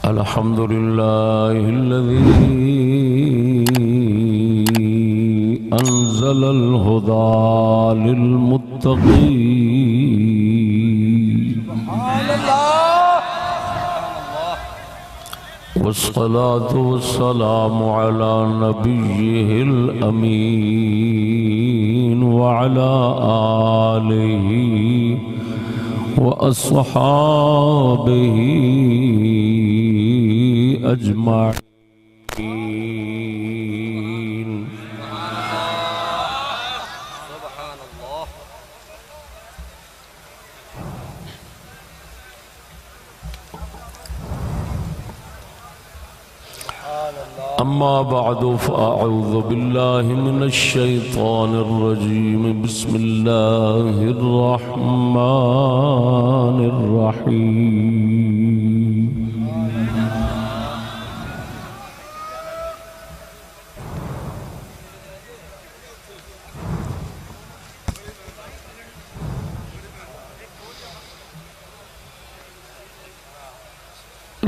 الحمد لله الذي أنزل الهدى للمتقين والصلاة والسلام على نبيه الأمين وعلى آله وأصحابه أجمعين. سبحان الله. أما بعد فأعوذ بالله من الشيطان الرجيم. بسم الله الرحمن الرحيم.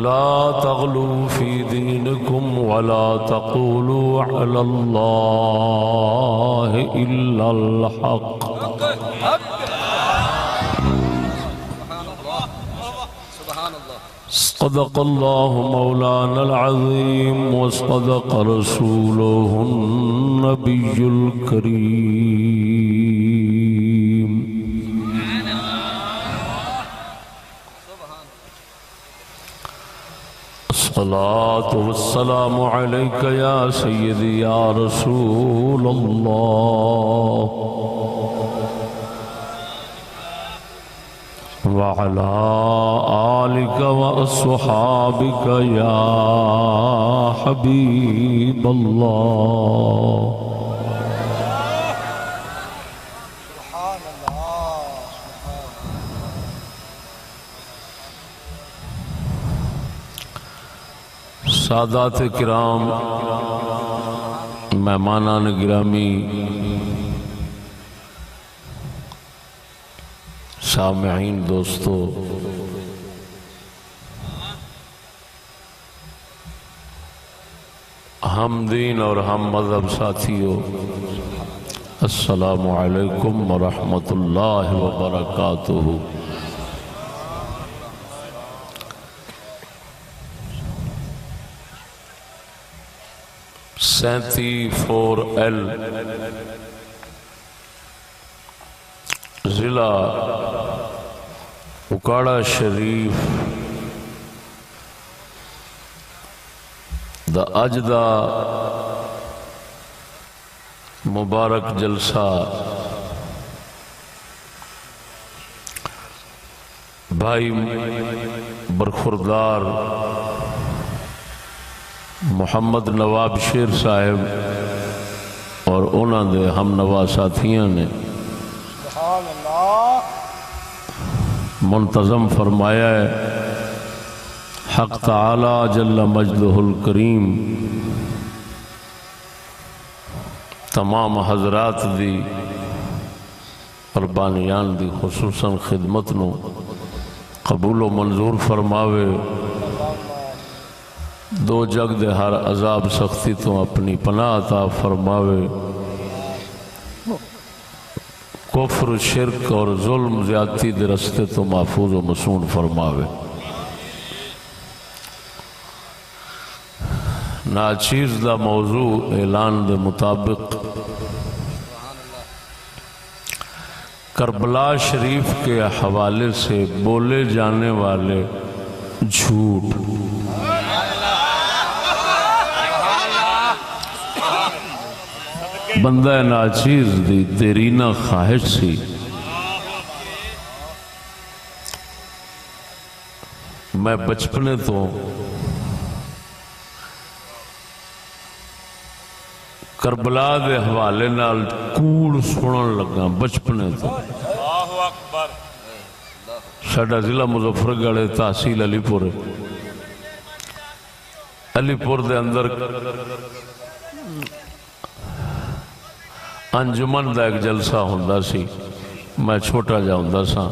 لا تغلوا في دينكم ولا تقولوا على الله إلا الحق. صدق الله مولانا العظيم وصدق رسوله النبي الكريم. الصلاة والسلام عليك يا سيدي يا رسول الله وعلى آلك وأصحابك يا حبيب الله. سادات کرام، مہمانان گرامی، سامعین دوستو، ہم دین اور ہم مذہب ساتھیو، السلام علیکم ورحمۃ اللہ وبرکاتہ. 34L ضلع اکاڑا شریف دا اج دا مبارک جلسہ بھائی برخوردار محمد نواب شیر صاحب اور انہاں دے ہم نوا ساتھیاں نے منتظم فرمایا ہے. حق تعالی جل مجدہ الکریم تمام حضرات دی قربانیان دی خصوصاً خدمت نو قبول و منظور فرماوے. دو جگ دے ہر عذاب سختی تو اپنی پناہ عطا فرماوے. کفر شرک اور ظلم زیادتی دے رستے تو محفوظ و مصون فرماوے. ناچیز دا موضوع اعلان دے مطابق کربلا شریف کے حوالے سے بولے جانے والے جھوٹ. بندہ ناچیز دی دیرینہ خواہش سی میں بچپنے تو کربلا دے حوالے نال کوڑ سنن لگا. بچپنے تو ساڈا ضلع مظفر گڑھ تحصیل علی پور دے اندر انجمن دا ایک جلسہ ہوندا سی. میں چھوٹا جا ہوندا سا،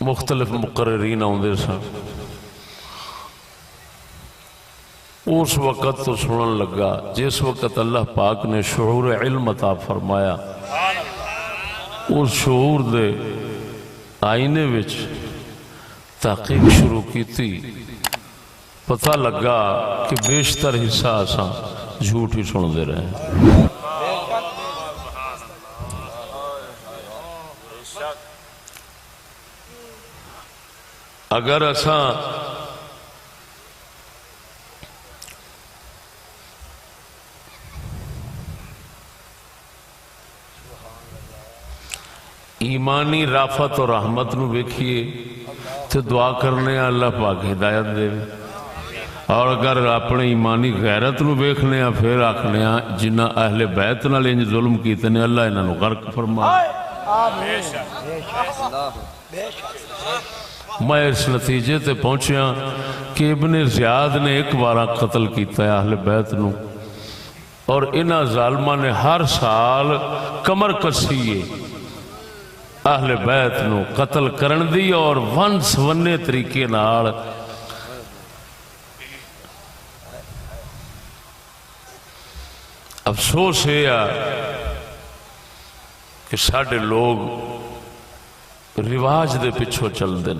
مختلف مقررین آندے سن. اس وقت تو سنن لگا جس وقت اللہ پاک نے شعور علم عطا فرمایا، اس شعور دے آئینے وچ تحقیق شروع کی تھی، پتہ لگا کہ بیشتر حصہ آساں جھوٹ ہی سن دے رہے ہیں۔ اگر اساں ایمانی رافت اور رحمت نو ویکھیے تو دعا کرنے اللہ پاک ہدایت دے، اور اگر اپنے ایمانی غیرت نو ویکھنے پھر آکھنے جنہ اہل بیت نال انج ظلم کیتے نے اللہ انہاں نو غرق فرمائے۔ میں اس نتیجے تے پہنچیا کہ ابن زیاد نے ایک بارہ قتل کیتا ہے اہل بیت نو، اور انہاں ظالمہ نے ہر سال کمر کسیے اہل بیت نو قتل کرن دی، اور ون سونے طریقے نال افسوس ہے کہ ساڈے لوگ رواج دے پچھو چل دیں۔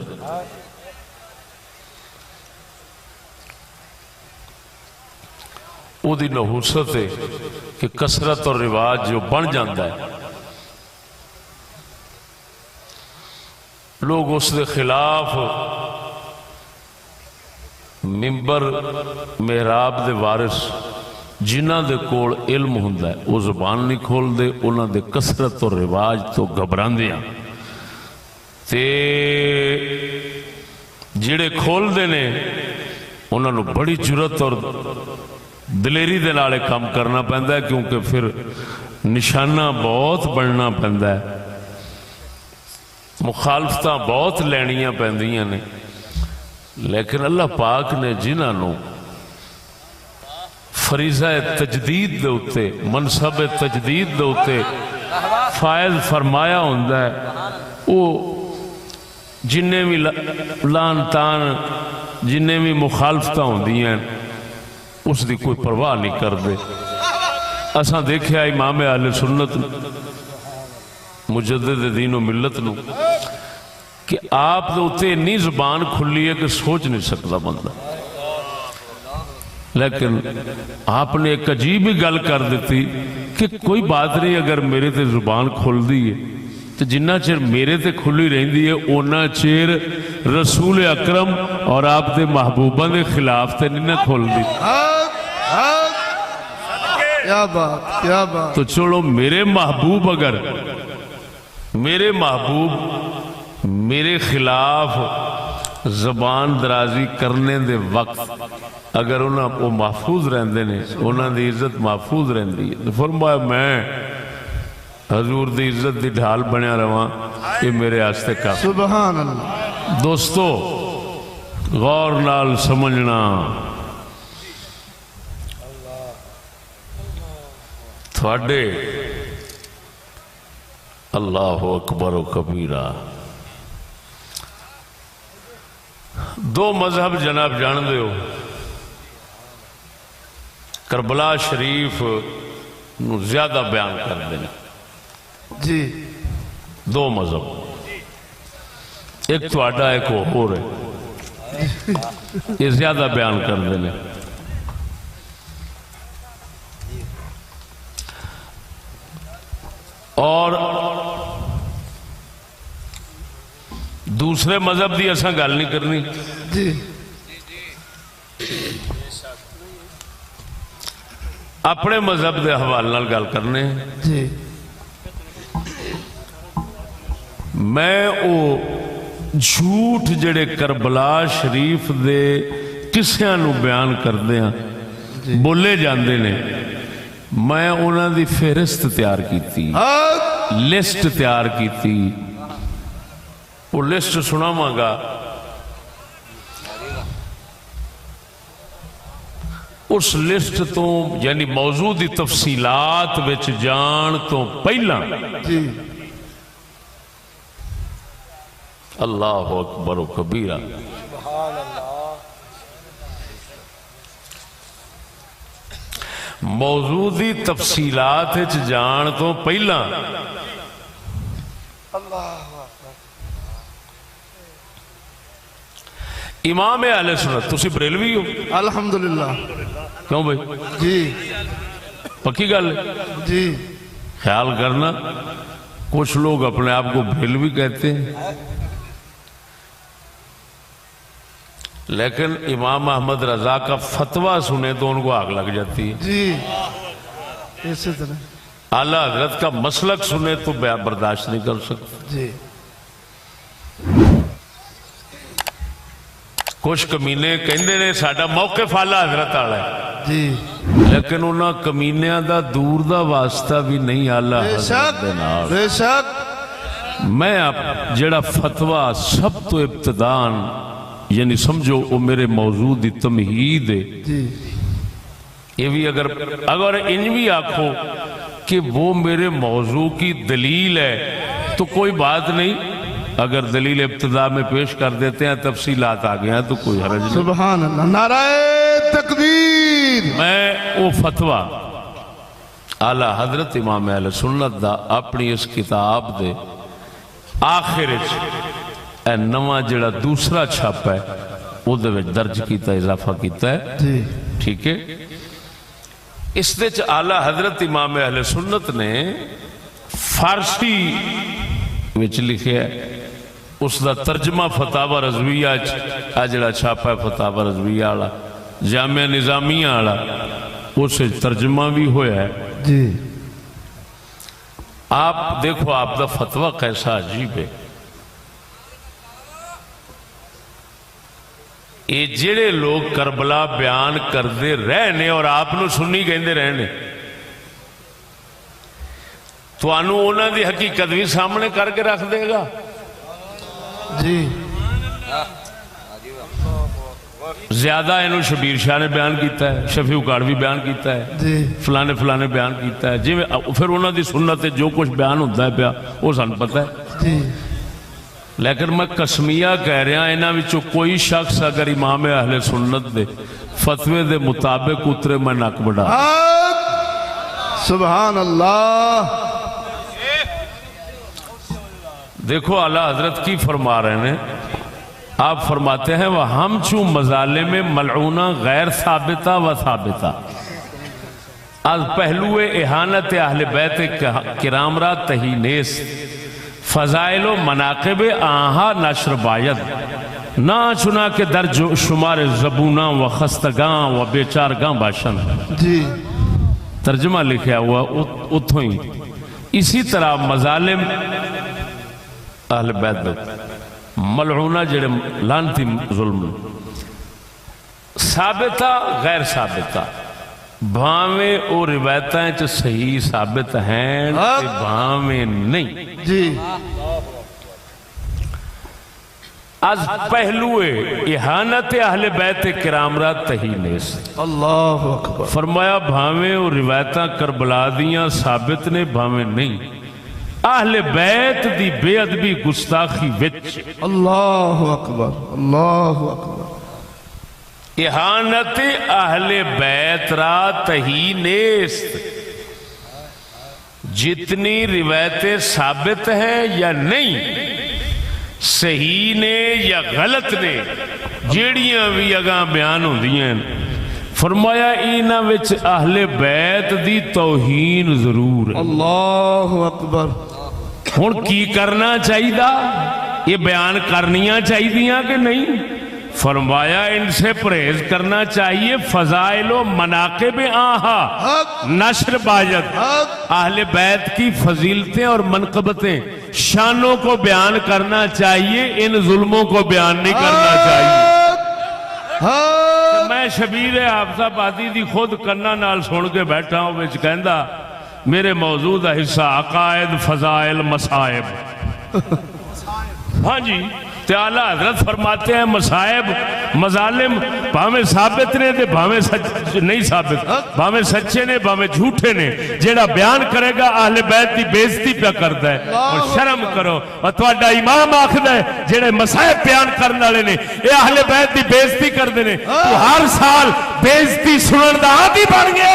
او دی نحوست ہے کہ کثرت اور رواج جو بن جاندہ ہے، لوگ اس دے خلاف منبر محراب دے وارث جنہ دے کول علم ہوندہ ہے وہ زبان نہیں کھول دے، انہاں دے کثرت اور رواج تو گھبران دیاں تے جڑے کھول دے نے انہاں نو بڑی جرت اور دلیری دے نالے کام کرنا پہندا ہے، کیونکہ پھر نشانہ بہت بڑھنا پہندا ہے، مخالفتہ بہت لینیاں پہندیاں نے، لیکن اللہ پاک نے جنہاں نو فریضہ تجدید دے اتے، منصب تجدید دے اتے فائز فرمایا ہوندہ ہے، وہ جنہیں بھی لان تان جنہیں بھی مخالفتہ ہوندی ہیں اس دی کوئی پرواہ نہیں کر دے۔ اساں دیکھیا امام اہل سنت مجدد دین و ملت نو کہ آپ دے اتے اتنی زبان کھلی ہے کہ سوچ نہیں سکتا بندہ، لیکن آپ نے ایک عجیب ہی گل کر دیتی کہ کوئی بات نہیں، اگر میرے تے زبان کھل دی ہے تو جنہ چیر میرے تے کھلی رہندی ہے اونا چیر رسول اکرم اور آپ دے محبوبہ دے خلاف تے نہیں نہ کھل دی۔ کیا بات کیا بات۔ تو چلو میرے محبوب اگر میرے محبوب میرے خلاف زبان درازی کرنے دے وقت اگر انہاں وہ محفوظ رہندے نے، انہاں دی عزت محفوظ رہندی ہے، تو فرمایا میں حضور دی عزت دی ڈھال بنیا رواں، یہ میرے آستے کافی۔ سبحان اللہ۔ دوستو غور نال سمجھنا، تھوڑے اللہ اکبر و کبیرہ دو مذہب جناب جان دے ہو، کربلا شریف نو زیادہ بیان کر دینا، جی دو مذہب، ایک تو آڈا ایک وہ ہو رہے، یہ زیادہ بیان کر دینا۔ اور دوسرے مذہب دی ایسا گل نہیں کرنی، جی اپنے مذہب دے حوالے نال گل کرنے۔ جی میں او جھوٹ جڑے کربلا شریف دے قصیاں نو بیان کردے ہیں بولے جاندے نے، میں انہاں دی فہرست تیار کیتی، لسٹ تیار کیتی، وہ لسٹ سناواں گا۔ اس لسٹ تو یعنی موضوع دی تفصیلات وچ جان تو پہلا جی اللہ اکبر و کبیرہ موضوع دی تفصیلات وچ جان تو پہلا امام اہل سنت، تسی بریلوی ہو؟ الحمدللہ کیوں بھائی؟ جی پکی گل ہے؟ جی خیال کرنا کچھ لوگ اپنے آپ کو بریلوی کہتے ہیں، لیکن امام احمد رضا کا فتویٰ سنے تو ان کو آگ لگ جاتی ہے، جی اسی طرح اعلیٰ حضرت کا مسلک سنے تو برداشت نہیں کر سکتے۔ جی کچھ کمینے کہندے نے ساڈا موقف اعلیٰ حضرت والا ہے، جی لیکن انہاں کمینیاں دا دور دا واسطہ بھی نہیں اعلیٰ بے حضرت شک دے نال۔ بے شک میں جڑا فتویٰ سب تو ابتدان یعنی سمجھو وہ میرے موضوع دی تمہید ہے، جی یہ بھی اگر انج بھی آکھو کہ وہ میرے موضوع کی دلیل ہے تو کوئی بات نہیں، اگر دلیل ابتدا میں پیش کر دیتے ہیں تفصیلات آ گئے ہیں تو کوئی حرج نہیں۔ سبحان اللہ، نعرہ تکبیر۔ میں وہ فتویٰ اعلیٰ حضرت امام اہل سنت دا اپنی اس کتاب دے آخر اے نواں جڑا دوسرا چھپ ہے وہ دے وچ درج کیتا اضافہ کیتا ہے، جی ٹھیک ہے۔ اس دے چ اعلیٰ حضرت امام اہل سنت نے فارسی وچ لکھیا ہے، اس دا ترجمہ فتاوی رضویہ جڑا چھاپا ہے فتاوی رضویہ والا جامعہ نظامیہ والا اس ترجمہ بھی ہویا ہے۔ جی آپ دیکھو آپ دا فتویٰ کیسا عجیب ہے، یہ جڑے لوگ کربلا بیان کردے رہنے اور آپ نو سنی کہندے رہنے تو انہوں انہاں دی حقیقت بھی سامنے کر کے رکھ دے گا۔ جی زیادہ انہوں شبیر شاہ نے بیان کیتا ہے، شفیع اکاڑوی بیان کیتا ہے، جی فلانے فلانے بیان کیتا ہے، جی پھر انہوں دی سنت جو کچھ بیان ہوتا ہے پیا وہ سن پتہ ہے، جی لیکن میں قسمیہ کہہ رہا انہاں وچوں کوئی شخص اگر امام اہل سنت دے فتوے دے مطابق اترے میں نک بڑھا۔ سبحان اللہ۔ دیکھو اعلیٰ حضرت کی فرما رہے ہیں، آپ فرماتے ہیں وہ ہم چوں مظالم ملعونہ غیر ثابتہ و ثابتہ از پہلو احانت اہل بیت کرام را تہی نیست فضائل و مناقب آہا نشر باید نہ چنا کہ در شمار زبوناں و خستگاں و بیچارگاں باشن۔ جی ترجمہ لکھا ہوا اتھوں ہی اسی طرح مظالم اہل بیت ملعونہ جڑے لانتی ظلم ثابتہ غیر ثابتہ بھاویں او روایتیں چ صحیح ثابت ہیں تے بھاویں نہیں، جی از پہلوئے احانت اہل بیت کرام را تہی نیست۔ اللہ اکبر۔ فرمایا بھاویں او روایتاں کربلا دیاں ثابت نے بھاویں نہیں، اہل بیت دی بے ادبی گستاخی وچ اللہ اکبر اللہ اکبر۔ احانت اہل بیت را تہی نیست، جتنی روایتیں ثابت ہیں یا نہیں، صحیح نے یا غلط نے، جیڑیاں بھی اگاں بیان ہوندیاں، فرمایا اینا وچ اہل بیت دی توہین ضرور ہے۔ اللہ اکبر۔ ہن کی کرنا چاہیے؟ یہ بیان کرنیاں چاہیے کہ نہیں؟ فرمایا ان سے پرہیز کرنا چاہیے، فضائل و مناقب آہا نشر باید، اہل بیت کی فضیلتیں اور منقبتیں شانوں کو بیان کرنا چاہیے، ان ظلموں کو بیان نہیں کرنا چاہیے۔ میں شبیر حافظ آبادی دی خود کنا نال سن کے بیٹھا ہوں وچ کہندا میرے موضوع دا حصہ عقائد فضائل مصائب۔ ہاں جی اعلیٰ حضرت فرماتے ہیں مصائب مظالم بھاویں ثابت نے دے بھاویں نہیں ثابت، بھاویں سچے نے بھاویں جھوٹے نے، جیڑا بیان کرے گا اہل بیت دی بےزتی پہ کرتا ہے۔ اور شرم کرو، اور تہاڈا امام آکھدا ہے جیڑے مصائب بیان کرنے والے نے اے اہل بیت دی بےزتی کردے نے، تو ہر سال بےزتی سنن دا عادی بن گیا۔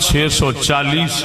640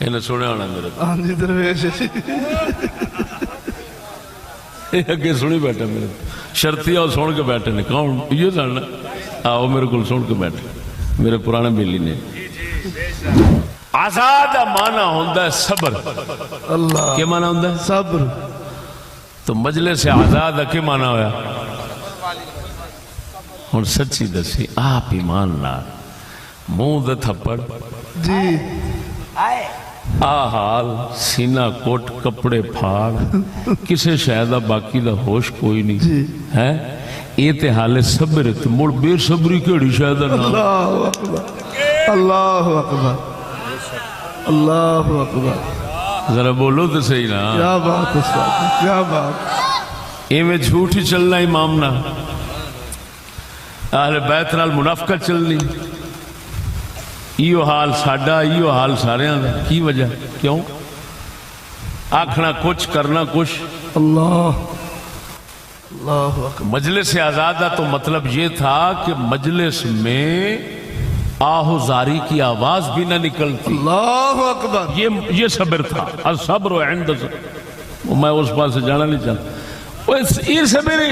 انہیں سنیا ہونا میرے ہاں جی درویش جی اگے سنی بیٹھا میرے شرطی آؤ سن کے بیٹھے نے کون یہ سننا آؤ میرے کو سن کے بیٹھے میرے پرانے بیلی نے آزاد مانا ہوندہ ہے صبر اللہ کیا مانا ہوندہ ہے صبر تو مجلس سے آزاد کیا مانا ہویا ہن سچی دسی آپ ایمان نہ منہ دے تھپڑ جی آ حال سینہ کوٹ کپڑے پھاڑ کسے شاید باقی دا ہوش کوئی نہیں ہے یہ تے حال صبر ہے تو مڑ بے صبری کیڑی شاید نہ اللہ اکبر اللہ اکبر اللہ اکبر ذرا بولو تو صحیح نا کیا بات ہے صاحب کیا بات یہ میں جھوٹ ہی چلنا امام نہ اہل بیت نال منافقت چلنی ایو حال ساڈا ایو حال سارے دا کی وجہ کیوں آکھنا کچھ کرنا کچھ اللہ اللہ اکبر مجلس آزادہ تو مطلب یہ تھا کہ مجلس میں آہو زاری کی آواز بھی نہ نکلتی اللہ اکبر یہ صبر تھا الصبر عند میں اس پاس سے جانا نہیں چاہتا یہ صبر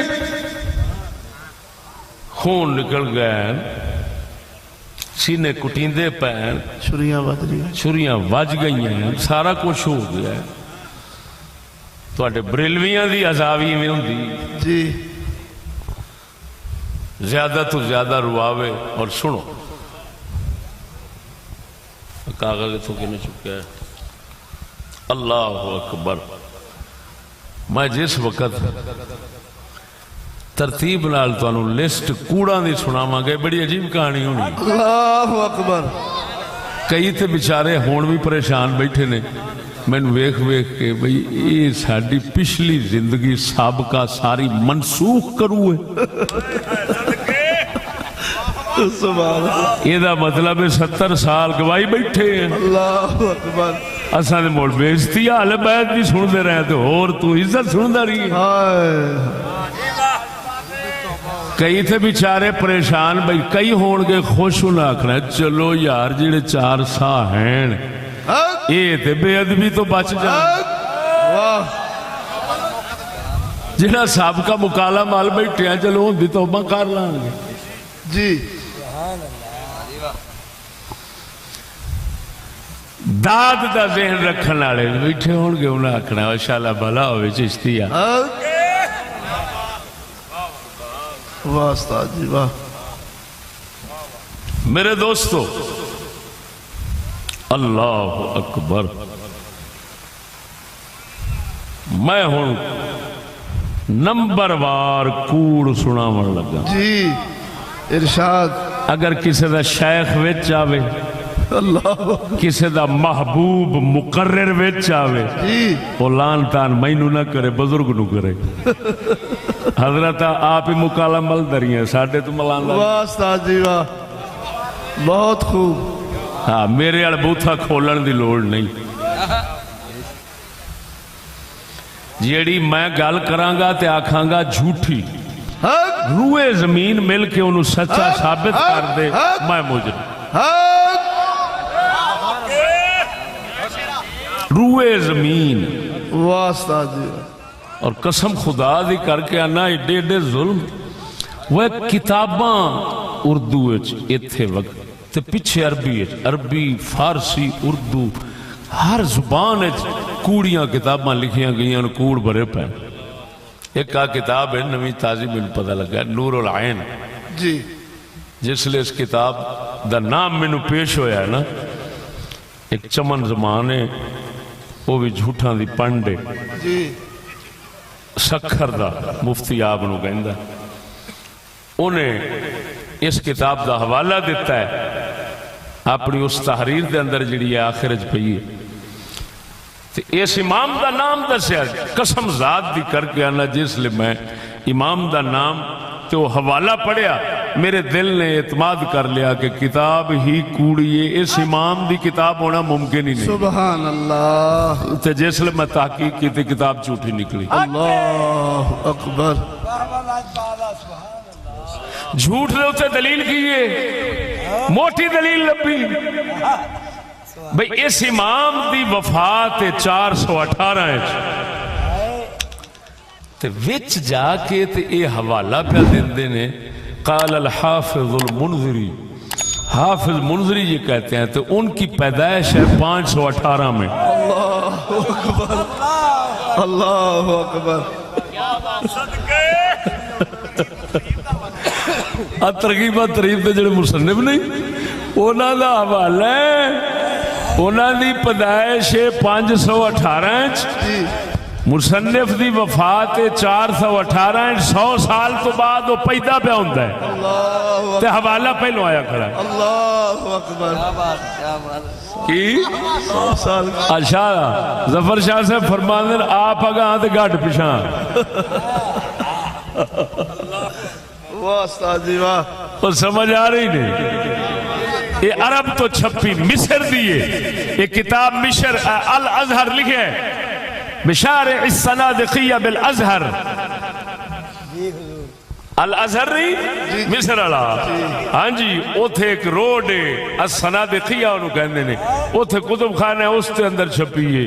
خون نکل گئے سینے کٹیندے پین چھریاں بج رہی ہیں چھریاں وج گئی ہیں سارا کچھ ہو گیا ہے تو اٹھے بریلویاں دی عذابی میں ہوں دی جی زیادہ تو زیادہ رواوے اور سنو کاغذ تو کہنے چکا ہے اللہ اکبر میں جس وقت ترتیب نال تو انہوں لسٹ کوڑا نہیں سنا مانگے بڑی عجیب کہانی ہونی اللہ اکبر کئی تے بیچارے ہون بھی پریشان بیٹھے نے میں نے ویکھ ویکھ کے بھئی یہ ساڑی پچھلی زندگی سابقہ ساری منسوخ کرو ہے سبحان اللہ یہ دا مطلب 70 سال گواہی بیٹھے ہیں اللہ اکبر اساں نے موڑ بیچتی اہل بیت بھی سن دے رہے تو اور تو عزت سن دے رہی ہے ہائے کئی تھے بیچارے پریشان بھئی کئی ہون گے خوش نہ آکھنا چلو یار جڑے 4 سا ہیں یہ تے بے ادبی تو بچ جائیں واہ جڑا سابقہ مکالا مال بیٹھے ہیں چلو ہوں دی توبہ کر لانگے جی داد دا ذہن رکھن والے بیٹھے ہون گے انہاں آکھنا انشاءاللہ بھلا ہوئے چشتی ہے واہ استاد جی واہ میرے دوستو اللہ اکبر میں ہوں نمبر وار کوڑ سناون لگا جی ارشاد اگر کسی دا شیخ وچ آوے اللہ کسی دا محبوب مقرر وچ آوے جی وہ لان تان مینو نہ کرے بزرگ نو کرے حضرت آپ ہی مکالا مل دری ہیں ساڑھے تو ملان داری واہ استاد جی واہ بہت خوب ہاں میرے اڑ بوتھا کھولن دی لوڑ نہیں جیڑی میں گل کرانگا تے آکھانگا جھوٹی روئے زمین مل کے انہوں سچا ثابت کر دے میں مجرم روئے زمین واہ استاد جی اور قسم خدا دی کر کے آنا ایڈے ایڈے ظلم وہ کتاباں اردو ایتھے وقت تے پیچھے عربی فارسی اردو ہر زبان کوڑیاں کتاباں لکھیاں گئیاں کوڑ بھرے پہ ایک کتاب ہے نویں تازی میں پتہ لگا نور العین جی جس لئے اس کتاب دا نام میں پیش ہویا ہے نا ایک چمن زمان ہے وہ بھی جھوٹاں دی پنڈے جی سکھر دا مفتی آپ نو کہندا انہیں اس کتاب دا حوالہ دیتا ہے اپنی اس تحریر دے اندر جڑی ہے آخرج پئی ہے تے اس امام دا نام دسیا قسم ذات دی کر کے آنا جس لئے میں امام دا نام تے وہ حوالہ پڑھیا میرے دل نے اعتماد کر لیا کہ کتاب ہی کوڑی ہے اس امام دی کتاب ہونا ممکن ہی نہیں سبحان اللہ تے جس لئے میں تحقیق کی تے کتاب جھوٹی نکلی اللہ اکبر جھوٹ نے اسے دلیل کیے موٹی دلیل لبی بھئی اس امام دی وفات 418 تے وچ جا کے تے اے حوالہ پہ دیندے نے قال الحافظ المنذری، حافظ منذری یہ کہتے ہیں تو ان کی پیدائش ہے 518 میں۔ اللہ اکبر۔ ترغیب تریب دے جڑے مصنف نہیں انہاں دا حوالہ ہے، انہاں دی پیدائش 518 مصنف دی وفات 418 100 سال تو بعد وہ پیدا پہ ہوندا ہے تے حوالہ پہلو آیا کھڑا ہے۔ اللہ اکبر۔ کی 100 سال اچھا ظفر شاہ سے فرماندے آپ اگاں تے گھٹ پیچھاں۔ واہ استاد جی واہ۔ وہ سمجھ آ رہی نہیں؟ یہ عرب تو چھپی مصر دیئے، یہ کتاب مصر الازہر لکھے ہے بشارع الصنادقیہ بالازہر، الازہر نہیں مصر والا، ہاں جی اوتھے ایک روڈ ہے الصنادقیہ انہوں کہندے نے، اوتھے کتب خانہ ہے اس کے اندر چھپی ہے۔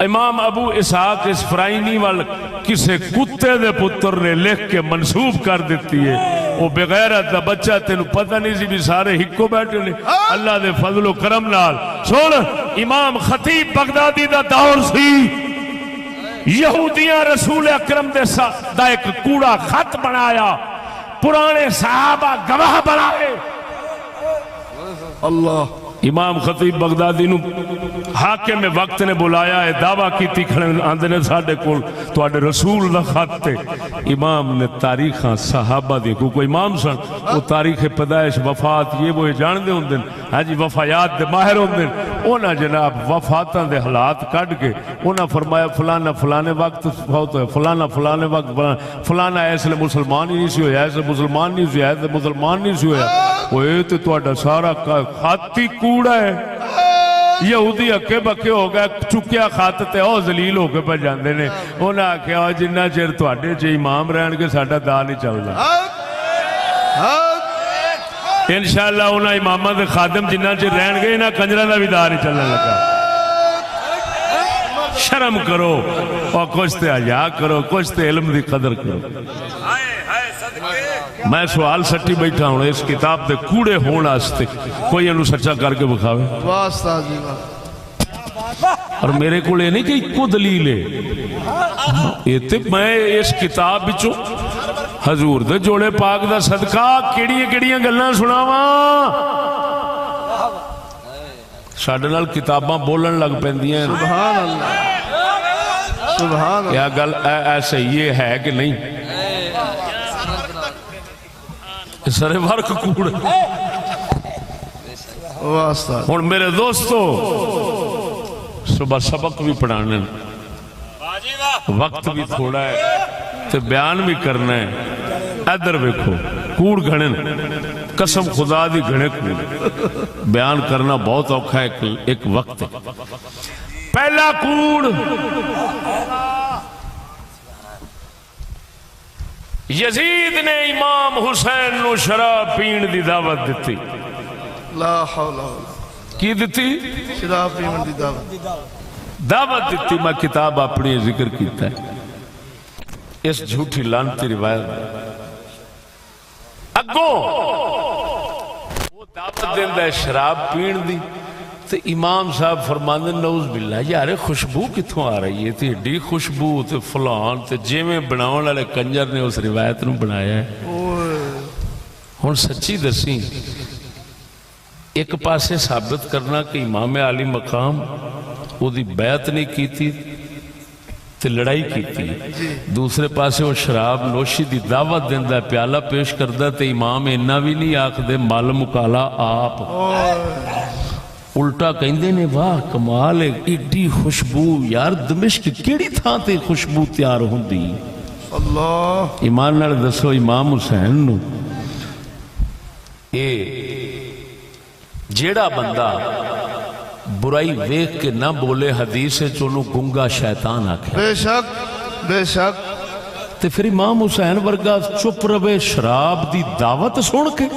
امام ابو اسحاق اسفرائینی وال کسے کتے دے پتر نے لکھ کے منسوب کر دیتی ہے، وہ بغیرت دا بچہ تینوں پتہ نہیں سی بھی سارے ہکو بیٹھے نے اللہ دے فضل و کرم نال۔ سن امام خطیب بغدادی دا دور سی، یہودیاں رسول اکرم دا ایک کوڑا خط بنایا، پرانے صحابہ گواہ بنائے۔ اللہ امام خطیب بغدادی نو حاکم وقت نے بلایا ہے، دعویٰ کی کھڑے آندے نے ساڑھے کول تو آڑے رسول دا خط تے امام نے تاریخاں صحابہ دے کوئی امام سن وہ تاریخ پیدائش وفات یہ وہ جان دے ہوں دن، ہاں جی وفایات دے ماہر ہوں دن، اونا جناب وفاتاں دے حالات کٹ کے اونا فرمایا فلانا فلانے وقت فوت ہے، فلانا فلانے وقت فلانا ایسے مسلمان ہی نہیں سی ہویا، ایسے مسلمان نہیں سی ہویا، ایسے مسلمان نہیں سی ہویا، وہ تو توڑا سارا خاتی کوڑا ہے۔ یہودی اکے بکے ہو گئے چکیا خط تے او ذلیل ہو کے پہ جاندے نے، انہاں آکھیا جنہ چیر تواڈے چ امام رہن کے ساڈا دا نہیں چلدا۔ انشاءاللہ انہاں اماماں دے خادم جنہ چیر رہن گے انہاں کنجراں دا بھی دا نہیں چلن لگا۔ شرم کرو اور کچھ تے حیا کرو، کچھ تے علم دی قدر کرو۔ میں سوال سٹی بیٹھا ہوں اس کتاب دے کوڑے ہونا آستے کوئی انہوں سچا کر کے بکھاوے۔ واہ استاد جی واہ۔ اور میرے کو لے نہیں کہ ایک کو دلیل ہے، یہ تے میں اس کتاب بچوں حضور دے جوڑے پاک دا صدقہ کیڑیاں گلاں سناواں۔ ساڈے نال کتاباں بولن لگ پیندیاں۔ سبحان اللہ سبحان اللہ۔ کیا گل ایسے یہ ہے کہ نہیں؟ سارے ورک کوڑ۔ واہ استاد۔ ہن میرے دوستو صبح سبق بھی پڑھانے وقت بھی تھوڑا ہے تے بیان بھی کرنا ہے۔ ادھر ویکھو کوڑ گھڑن قسم خدا دی گھڑے کوڑ بیان کرنا بہت اوکھا ہے ایک وقت ہے۔ پہلا کوڑ یزید نے امام حسین نو شراب پین دی دعوت دیتی۔ لا حول ولا کی دیتی؟ شراب پیمن دی دعوت دیتی۔ میں کتاب اپنی ذکر کیتا ہے اس جھوٹی لانتی روایت اگوں وہ دعوت دیندہ ہے شراب پین دی تو امام صاحب فرماندے نعوذ باللہ یار خوشبو کتھوں آ رہی ہے تے ڈی خوشبو تے فلان تے جیویں بناون والے کنجر نے اس روایت نو بنایا ہے۔ ہن سچی دسی ایک پاسے ثابت کرنا کہ امام عالی مقام وہ دی بیعت نہیں کیتی تے لڑائی کیتی، دوسرے پاسے وہ شراب نوشی دی دعوت دیندہ پیالہ پیش کردہ تے امام انہا بھی نہیں آکھ دے مال مکالا آپ الٹا کہندے نے واہ کمال ہے ایڈی خوشبو یار دمشق کیڑی تھاں تے خوشبو تیار ہوندی۔ اللہ ایمان نال دسو امام حسین نو اے جیڑا بندہ برائی ویکھ کے نہ بولے حدیث ہے چونو گنگا شیطان آکھے۔ بے شک بے شک۔ تے پھر امام حسین ورگا چپ روے شراب دی دعوت سن کے۔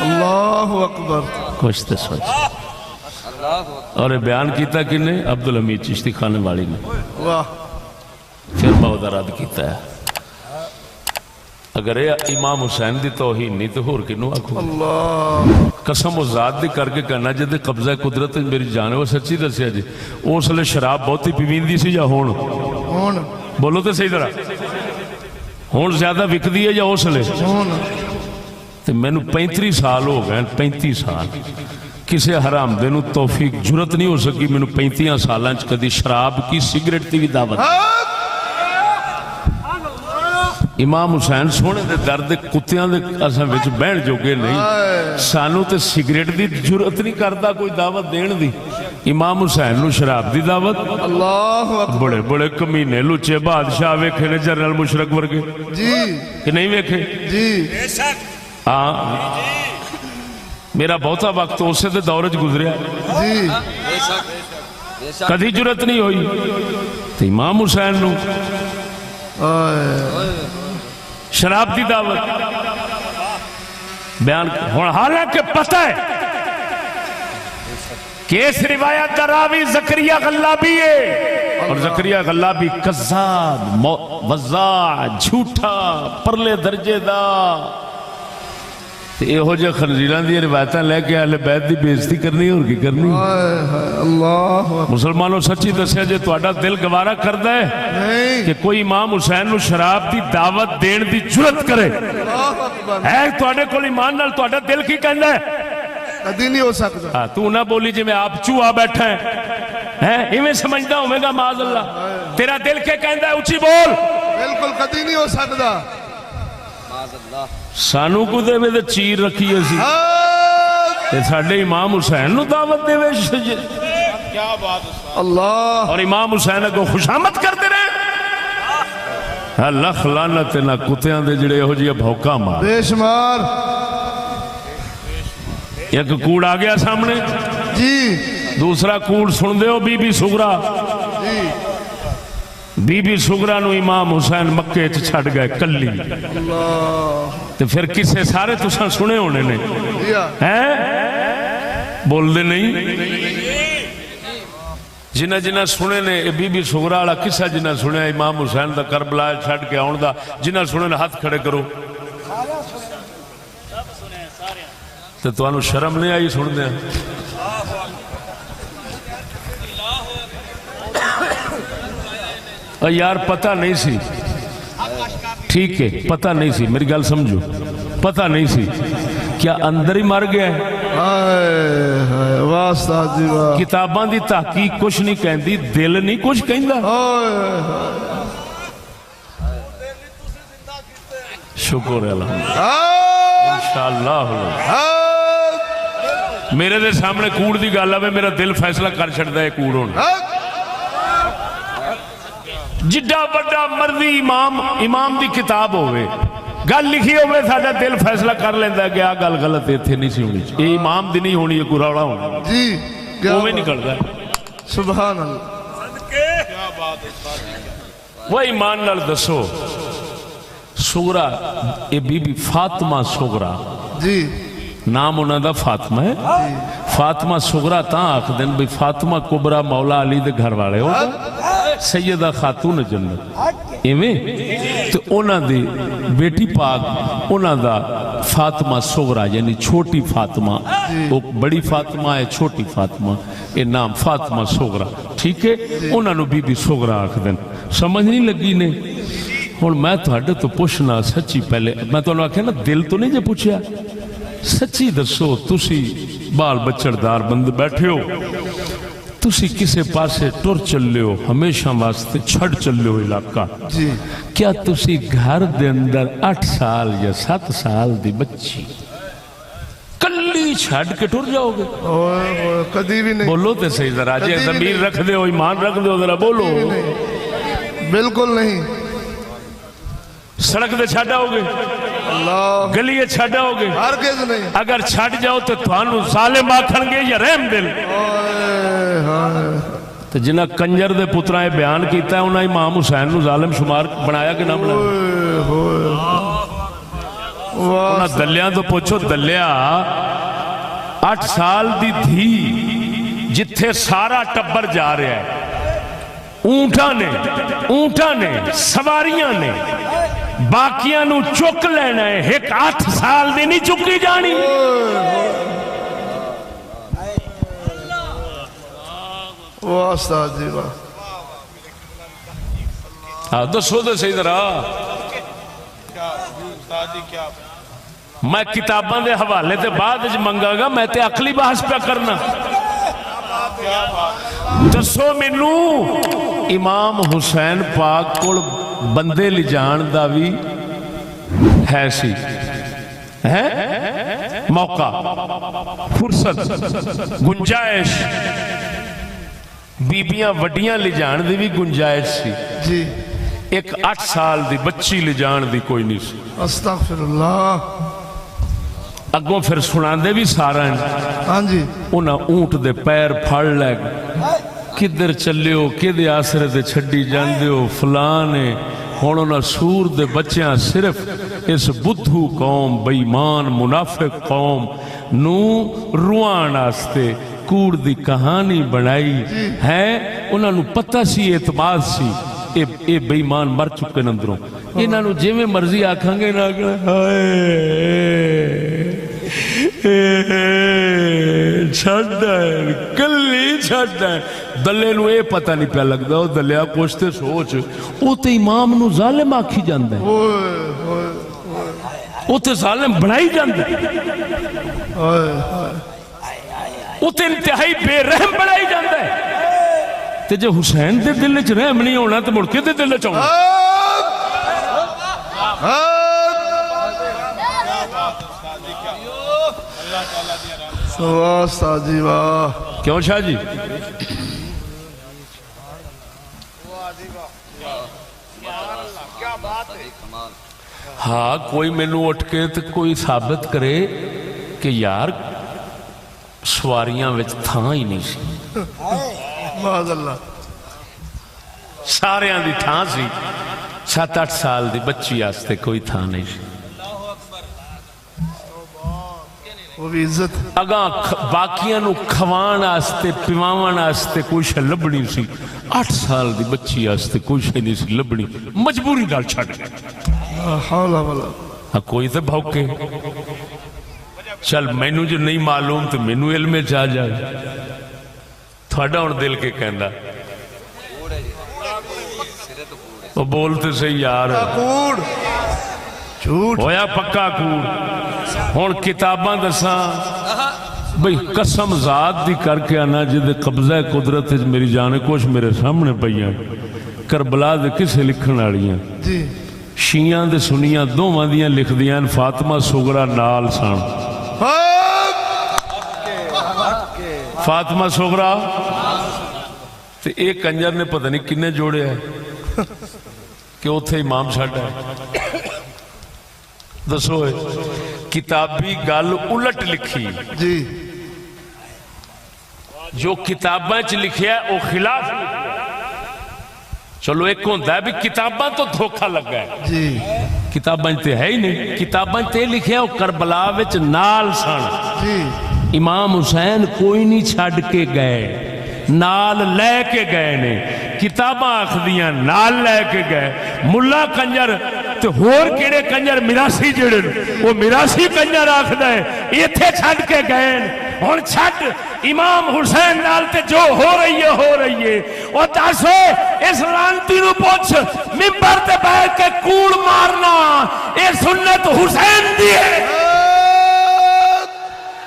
اللہ اکبر۔ کچھ تے سوچ اور یہ بیان کیتا کنے عبد الحمید چشتی خانے والی نے واہ پھر بہت رد کیتا ہے اگر یہ امام حسین دی توہین نہیں تو ہور کنوں آکھو اللہ قسم و ذات دی کر کے کہنا جدے قبضہ قدرت میری جان ہے وہ سچی دسیا جی اس لئے شراب بہت ہی پیویندی سی یا ہون ہون بولو تو صحیح طرح ہون زیادہ وکدی ہے یا اس لئے ہون تو میں نو 35 سال ہو گئے 35 سال کسے حرام دینو توفیق جرت نہیں ہو سکی میں نو 35 سالانچ کدی شراب کی سگریٹ تی بھی دعوت امام حسین سونے دے درد کتیاں دے اساں وچ بہن جوگے نہیں سانو تے سگریٹ دی جرت نہیں کردا کوئی دعوت دین دی امام حسین نو شراب دی دعوت اللہ اکبر بڑے بڑے کمینے لچے بادشاہ ویکھے نے جنرل مشرق ورگے جی کہ نہیں ویکھے جی ہاں میرا بہتا وقت اسے دے دورج گزریا جی کدی جرت نہیں ہوئی تو امام حسین نو شراب دی دعوت بیان حالانکہ پتہ ہے کہ اس روایت دا راوی زکریا غلابی ہے اور زکریا غلابی کذاب وضاع جھوٹا پرلے درجے دا یہ ہو جائے خنزیران دی روایتاں لے کے اہل بیت دی بےزتی کرنی اور کی کرنی اللہ مسلمانوں سچی دسیا جے تہاڈا دل گوارا کردا ہے نہیں کہ کوئی امام حسین نو شراب دی دعوت دین دی جرت کرے ہے تہاڈے کول ایمان نال تہاڈا دل کی کہندا ہے کدی نہیں ہو سکتا ہاں تو نہ بولی جی میں آپ چوہا بیٹھا ہے ایویں سمجھدا ہوں گا معاذ اللہ تیرا دل کے کہندا ہے اونچی بول بالکل کدی نہیں ہو سکتا سانو کو دے میں چیر رکھی ہے سی تے ساڈے امام حسین نو دعوت دے وے اللہ اور امام حسین کو خوشامد کرتے رہے اللہ لعنت نہ کتیاں دے جڑے ہو جی بھوکا مار بے شمار ایک کوڑ آ گیا سامنے جی دوسرا کوڑ سن دے ہو بی بی سغرا جی بی بی سغرا نو امام حسین مکے چ چھڑ گئے کلی تو پھر کسے سارے تساں سنے ہونے نے ہیں بول دے نہیں جنہ جنہ سنے نے بی بی سغرا والا قصہ جنہ سنے امام حسین دا کربلا چھڑ کے آن دا جنہ سنے نے ہاتھ کھڑے کرو تو تانوں شرم نہیں آئی سن دے یار پتہ نہیں سی ٹھیک ہے پتہ نہیں سی میری گل سمجھو پتہ نہیں سی کیا اندر ہی مر گیا ہے کتاباں دی تحقیق کچھ نہیں کہندی دل نہیں کچھ کہندا شکر الحمدللہ انشاءاللہ میرے دے سامنے کوڑ دی گل آوے میرا دل فیصلہ کر چھڑدا ہے کوڑ ہونا جڈا بڑا مرضی امام دی کتاب ہوئے گل لکھی ہوئے ساڈا دل فیصلہ کر لیندا ہے کہ آ گل غلط ایتھے نہیں سی ہونی یہ امام دی نہیں ہونی یہ کوئی روڑا ہونا جی اوویں نکلدا ہے سبحان اللہ وہ ایمان نال دسو سغرا اے بی بی فاطمہ سغرا جی نام انہاں دا فاطمہ ہے فاطمہ سغرا تاں آکھ دین بھئی فاطمہ کبرا مولا علی دے گھر والے ہو سیدہ خاتون جنت ایویں تو انہاں دی بیٹی پاک انہاں دا فاطمہ سغرا یعنی چھوٹی فاطمہ وہ بڑی فاطمہ ہے چھوٹی فاطمہ یہ نام فاطمہ سغرا ٹھیک ہے انہاں نو بی بی سغرا آکھ دین سمجھ نہیں لگی نے ہن میں تہاڈے تو پوچھنا سچی پہلے میں تانوں آکھیا نا دل تو نہیں جے پوچھیا سچی دسو تسی بال بچڑدار بند بیٹھے ہو تسی کسے پاسے ٹر چلے ہو ہمیشہ واسطے چھڑ چلے ہو علاقہ جی کیا تسی گھر دے اندر 8 سال یا 7 سال دی بچی کلی چھڑ کے ٹر جاؤ گے کدی بھی نہیں بولو تے صحیح ذرا جے ضمیر رکھ دے ہو ایمان رکھ دے ہو ذرا بولو بالکل نہیں سڑک دے چھڑ جاؤ گے اللہ گلیے چھڑ جاؤ گے ہرگز نہیں اگر چھڑ جاؤ تو تھانو ظالم آکھن گے یا رحم دل تو جنہ کنجر دے پترائے بیان کیتا ہے انہاں امام حسین نو ظالم شمار بنایا کہ نہ بنایا انہاں دلیاں تو پوچھو دلیا 8 سال دی تھی جتھے سارا ٹبر جا رہا ہے، اونٹاں نے سواریاں نے باقیاں نو چک لینا ہے، ایک 8 سال دی نہیں چکی جانی۔ واہ استاد جی واہ، دسو تو صحیح ذرا۔ میں کتاباں دے حوالے تے بعد وچ منگا گا، میں تے عقلی بحث پہ کرنا۔ دسو مینو امام حسین پاک کول بندے لے جان دا بھی ہے سی، ہے موقع، فرصت، گنجائش، بیبیاں وڈیاں لے جان دی بھی گنجائش سی جی، ایک 8 سال دی بچی لے جان دی کوئی نہیں سی۔ استغفر اللہ۔ اگوں پھر سنا دے بھی سارا ہیں، ہاں جی، انہاں اونٹ دے پیر پھڑ لے گئے، کدھر چلے ہو، کدھے آسرے دے چھڈی جاندے ہو، فلانے ہن انہاں سور دے بچیاں صرف اس بدھو قوم، بےمان منافق قوم نو روان واسطے کوڑ دی کہانی بنائی ہے۔ انہاں نو پتہ سی، اعتماد سی، اے بےمان مر چکے اندروں، انہاں نو جویں مرضی آکھاں گے نہ چھڈ کلی چھڈ دلے نو اے پتہ نہیں پیا لگدا، او دلیا کچھ تے سوچ، او تے امام نو ظالم آکھی جاندا ہے، او تے ظالم بنائی جاندا ہے، او تے انتہائی بے رحم بنائی جاندا ہے۔ تے جے حسین دے دل وچ رحم نہیں ہونا تے مڑ کے دے دل وچ ہونا۔ واہ استاد جی واہ، کیوں شاہ جی؟ ہاں کوئی مینو اٹھ کے تو کوئی ثابت کرے کہ یار سواریاں وچ تھاں ہی نہیں سی، معاذ اللہ، ساریاں دی تھاں سی، 7-8 سال دی بچی آستے کوئی تھاں نہیں سی۔ وہ بھی عزت، اگاں باقیاں نو کھوان آستے پیوان آستے کوئی شے لبنی سی، 8 سال دی بچی آستے کوئی شے نہیں سی لبنی، مجبوری نال چھڑ گئے۔ لا حول ولا کوئی تے بھوکے، چل مینو جو نہیں معلوم تو مینو علم چاہ جائے، تھوڑا ہن دل کے کہندا وہ بولتے صحیح یار، کوڑ جھوٹ ہویا پکا کوڑ۔ ہن کتاباں دساں بھئی قسم ذات دی کر کے آنا جدے قبضہ قدرت میری جانے کچھ میرے سامنے پئیاں، کربلا دے کسے لکھن والیاں جی، شیعاں دے سنیاں دوواں دیاں لکھ دیاں، فاطمہ سغرا نال سن، فاطمہ سغرا تے ایک کنجر نے پتہ نہیں کنے جوڑے ہے کہ اوتھے امام چھڈ ہے۔ دسو کتابی گل الٹ لکھی، جی، جو کتاباں چ لکھیا ہے وہ خلاف لکھیا ہے۔ چلو ایک ہوندہ ہے بھی کتاباں تو دھوکہ لگا ہے، جی، کتاباں تے ہے ہی نہیں، کتاباں تے لکھیا وہ کربلا وچ نال سن، جی، امام حسین کوئی نہیں چھڈ کے گئے، نال لے کے گئے نے، کتاباں آخدیاں نال لے کے گئے، ملا کنجر تے ہور کیڑے کنجر میراسی جڑے وہ میراسی کنجر آخدا ہے ایتھے چھڈ کے گئے، ہن چھڈ امام حسین نال تے جو ہو رہی ہے، اور دسو اس لعنتی نو پوچھ منبر تے بیٹھ کے کوڑ مارنا اے سنت حسین دی ہے؟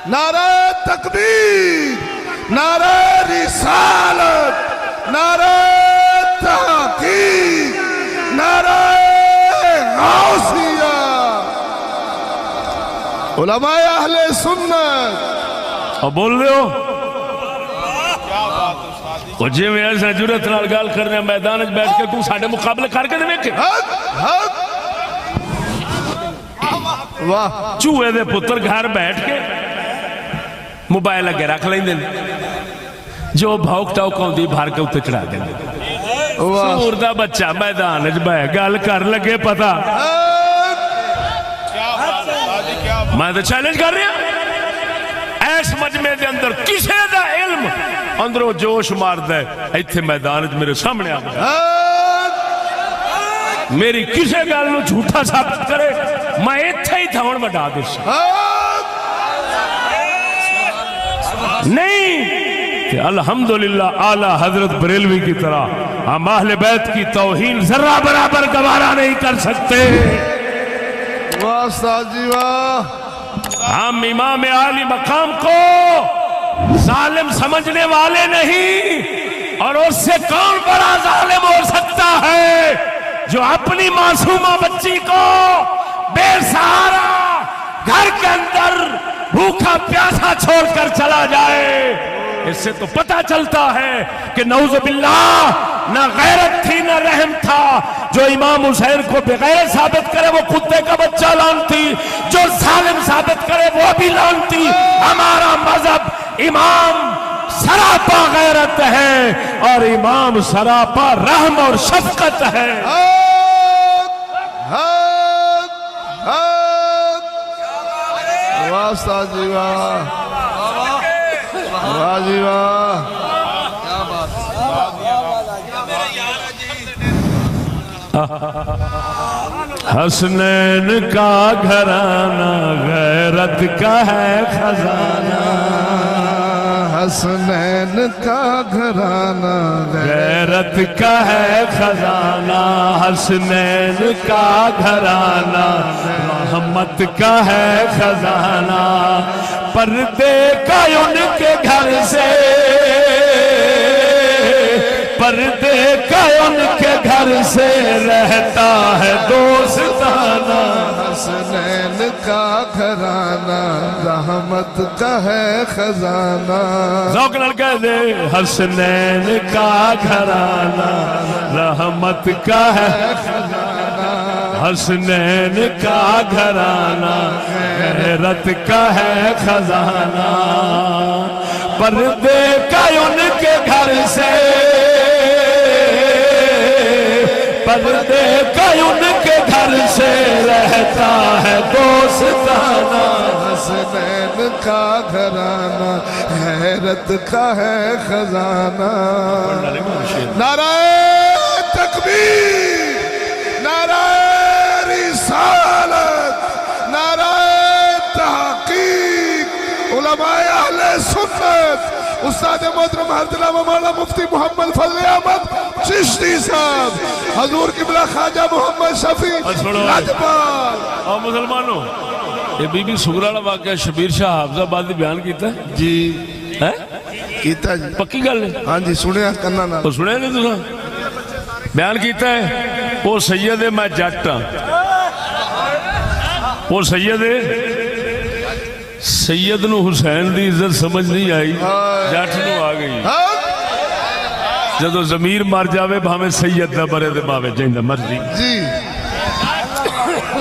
نعرہ تکبیر، نعرہ رسالت، نعرہ تحقیق، نعرہ غوثیہ، علماء اہل سنت، اور بول رہے ہو اور جی میں ایسا جرت نال گال کرنے میدان وچ بیٹھ کے تو ساڈے مقابلے کر کے دیکھ حق حق، واہ، چوہے دے پتر گھر بیٹھ کے موبائل اگے رکھ لیں دیں، جو بھوک ٹاؤک ہوندی بھار کے اتنے چڑھا دیں، سور دا بچہ میدان وچ بیٹھ گل کر لگے پتا، میں تو چیلنج کر رہا ایس مجمع دے اندر کسے دا علم اندروں جوش مارد ہے ایتھے میدان میرے سامنے آ گیا میری کسے گل نو جھوٹا ثابت کرے میں ایتھے ہی دھون بڑھا دے نہیں کہ الحمدللہ اعلی حضرت بریلوی کی طرح ہم اہل بیت کی توہین ذرہ برابر گوارا نہیں کر سکتے واہ استاد جی واہ ہم امام عالی مقام کو ظالم سمجھنے والے نہیں اور اس سے کون بڑا ظالم ہو سکتا ہے جو اپنی معصومہ بچی کو بے سہارا گھر کے اندر بھوکا پیاسا چھوڑ کر چلا جائے اس سے تو پتہ چلتا ہے کہ نعوذ باللہ نہ غیرت تھی نہ رحم تھا جو امام حسین کو بغیر ثابت کرے وہ کتے کا بچہ لانتی جو ظالم ثابت کرے وہ بھی لانتی ہمارا مذہب امام سراپا غیرت ہے اور امام سراپا رحم اور شفقت ہے واہ استاد جی واہ واہ جی واہ حسنین کا گھرانہ غیرت کا ہے خزانہ حسنین کا گھرانہ غیرت کا ہے خزانہ حسنین کا گھرانہ رحمت کا ہے خزانہ پردے کا ان کے گھر سے پردے کا ان کے گھر سے رہتا ہے دوستانہ حسنین کا گھرانہ رحمت کا ہے خزانہ ذوق نال کہہ دے حسنین کا گھرانہ رحمت کا ہے خزانہ حسنین کا گھرانہ غیرت کا ہے خزانہ پردے کا ان کے گھر سے پردے کا ان کے گھر سے رہتا ہے دوستانہ حسنین کا گھرانہ غیرت کا ہے خزانہ نعرہ تکبیر نعرہ رسالت نعرہ تحقیق علماء اہل سنت استاد محترم حضرت علامہ مولانا مفتی محمد فضل احمد چشتی صاحب حضور قبلہ خواجہ محمد شفیع لجپال اور مسلمانوں یہ بی بی سغرا والا واقعہ شبیر شاہ حافظ آباد بیان کیتا ہے جی ہے کیتا جی پکی گل ہے ہاں جی سنیا کننا نہ وہ سنیا نہیں تساں بیان کیتا ہے وہ سید ہے میں جٹ ہاں وہ سید ہے سید نو حسین دی عزت سمجھ نہیں آئی جٹ نو آ گئی جدو ضمیر مر جاوے بھاویں سید دا برے دے باوے جہندہ مرضی جی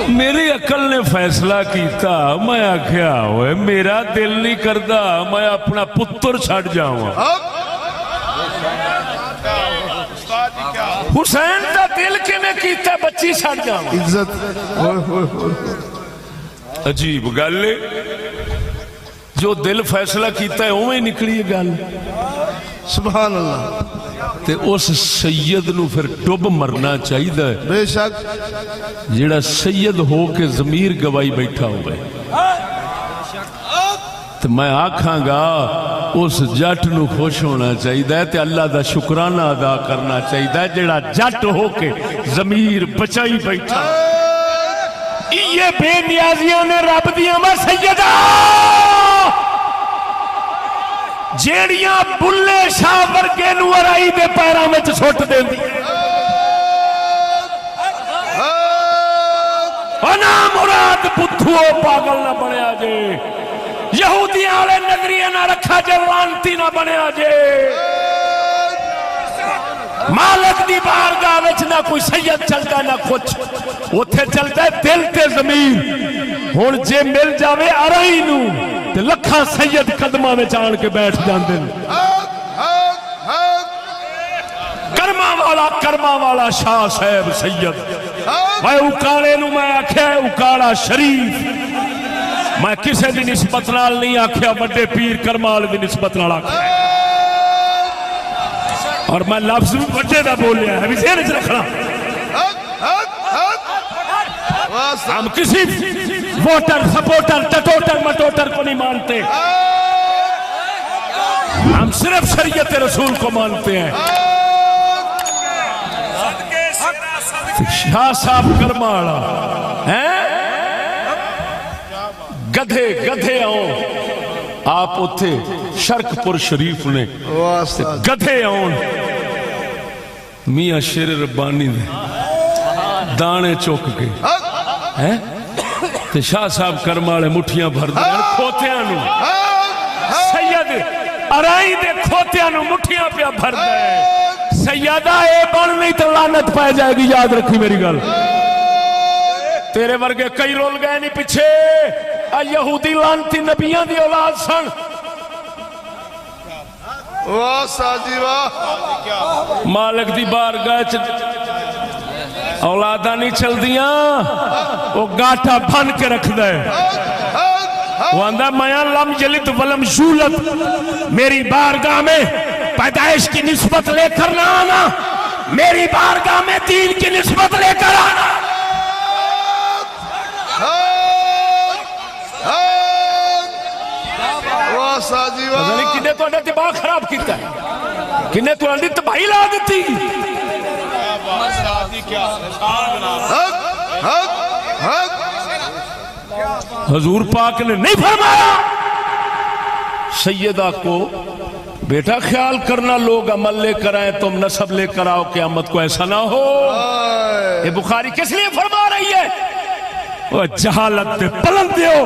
میری عقل نے فیصلہ کیتا میں آکھیا ہوئے میرا دل نہیں کردا میں اپنا پتر چھڑ جاؤں حسین دا دل کے میں کیتا بچی چھڑ جاؤں عزت عجیب گل جو دل فیصلہ کیتا ہے اوہ نکلی گل سبحان اللہ تے اس سید نو پھر ڈب مرنا چاہیے بے شک جیڑا سید ہو کے ضمیر گوائی بیٹھا ہوئے تو میں آکھاں گا اس جٹ نو خوش ہونا چاہیے تے اللہ دا شکرانہ ادا کرنا چاہیے جیڑا جٹ ہو کے ضمیر بچائی بیٹھا یہ بے نیازیاں نے رب دیاں میں سیدہ جیڑیاں بلے شاہ ورگے نو ارائی دے پیروں میں چھوٹ دیں دی انا مراد پتھو پاگل نہ بنے آجے یہودیاں آلے نظریہ نہ رکھا جے وانتی نہ بنے آجے مالک دی بارگاہ وچ نہ کوئی سید چلتا نہ کچھ اتھے چلتا ہے دل تے زمین ہون جے مل جاوے ارائی نو تے لکھا سید قدمہ میں چاند کے بیٹھ جاندے کرما والا شاہ صاحب سید میں اکاڑے نو میں آکھے اکاڑا شریف میں کسے دی نسبت نال نہیں آکھیا بڑے پیر کرمال دی نسبت نال آکھیا اور میں لفظ بھی بڑے دا بولیا ہے بھی ذہن وچ رکھنا ہم کسی ووٹر سپورٹر ٹٹوٹر مٹوٹر کو نہیں مانتے ہم صرف شریعت رسول کو مانتے ہیں شاہ صاحب کرمالا گدھے گدھے آؤں آپ اتھے شرک پور شریف نے گدھے آؤں میاں شیر ربانی دے دانے چوک کے تے شاہ صاحب کرمالے مٹھیاں بھر دے کھوتیاں نو سید ارائی دے کھوتیاں نو مٹھیاں پیا بھر دے سیدہ اے بن نہیں تو لعنت پائے جائے گی یاد رکھی میری گل تیرے ورگے کئی رول گئے نہیں پیچھے یہودی لعنتی نبیاں دی اولاد سن واہ ساجی واہ مالک دی بارگاہ اولادہ نہیں چل دیاں وہ گاٹھا بھن کے رکھ دے وہ اندھا میاں لم جلد ولم یولد میری بارگاہ میں پیدائش کی نسبت لے کر نہ آنا میری بارگاہ میں دین کی نسبت لے کر آنا واہ ساجی واہ پتہ نہیں کنے تو انہیں دماغ خراب کیتا ہے کنے تو انہیں تباہی لا دیتی حضور پاک نے نہیں فرمایا سیدہ کو بیٹا خیال کرنا لوگ عمل لے کر آئے تم نسب لے کر آؤ قیامت کو ایسا نہ ہو یہ بخاری کس لیے فرما رہی ہے وہ جہالت دے پلند دیو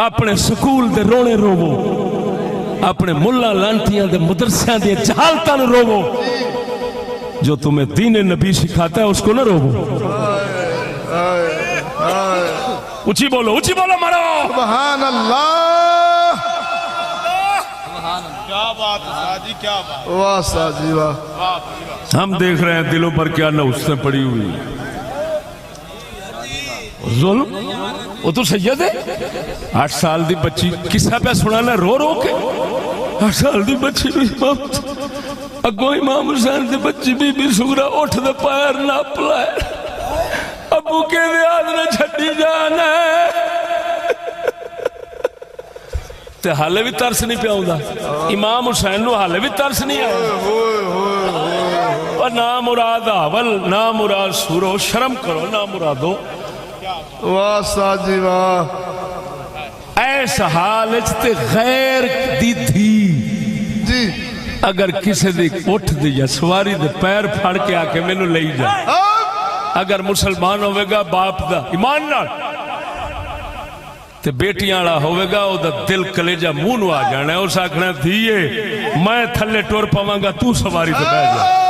اپنے سکول دے رونے روو اپنے ملہ لانٹیاں دے مدرسیاں دے جہالتاں روو جو تمہیں دین نبی سکھاتا ہے اس کو نہ روو اچھی بولو مرو سبحان اللہ کیا بات ہے ساجی کیا بات واہ ساجی واہ ہم دیکھ رہے ہیں دلوں پر کیا نحوستیں پڑی ہوئی ظلم وہ تو سید ہے 8 سال دی بچی قصہ پہ سنانا رو رو کے 8 سال دی بچی بھی امام اگو امام حسین دی بچی بھی سگرہ اٹھ دے پیر نہ پلائے ابو کے دیاد نے چھٹی جانا ہے تے حالے بھی ترس نہیں پہ آؤں امام حسین نو حالے بھی ترس نہیں آؤں اور نا مراد آول نا مراد سورو شرم کرو نا مرادو واہ ساجی واہ ایس حالت تے غیر دی تھی جی اگر کسی دی اٹھ دی یا سواری دے پیر پھڑ کے آکے میں نو لئی جائے اگر مسلمان ہوئے گا باپ دا ایمان نال تے بیٹیاں والا ہوئے گا او دا دل کلیجہ منہ نو آ جانا ہے اس آکھنا دھیے میں تھلے ٹور پاواں گا تو سواری تے بیٹھ جا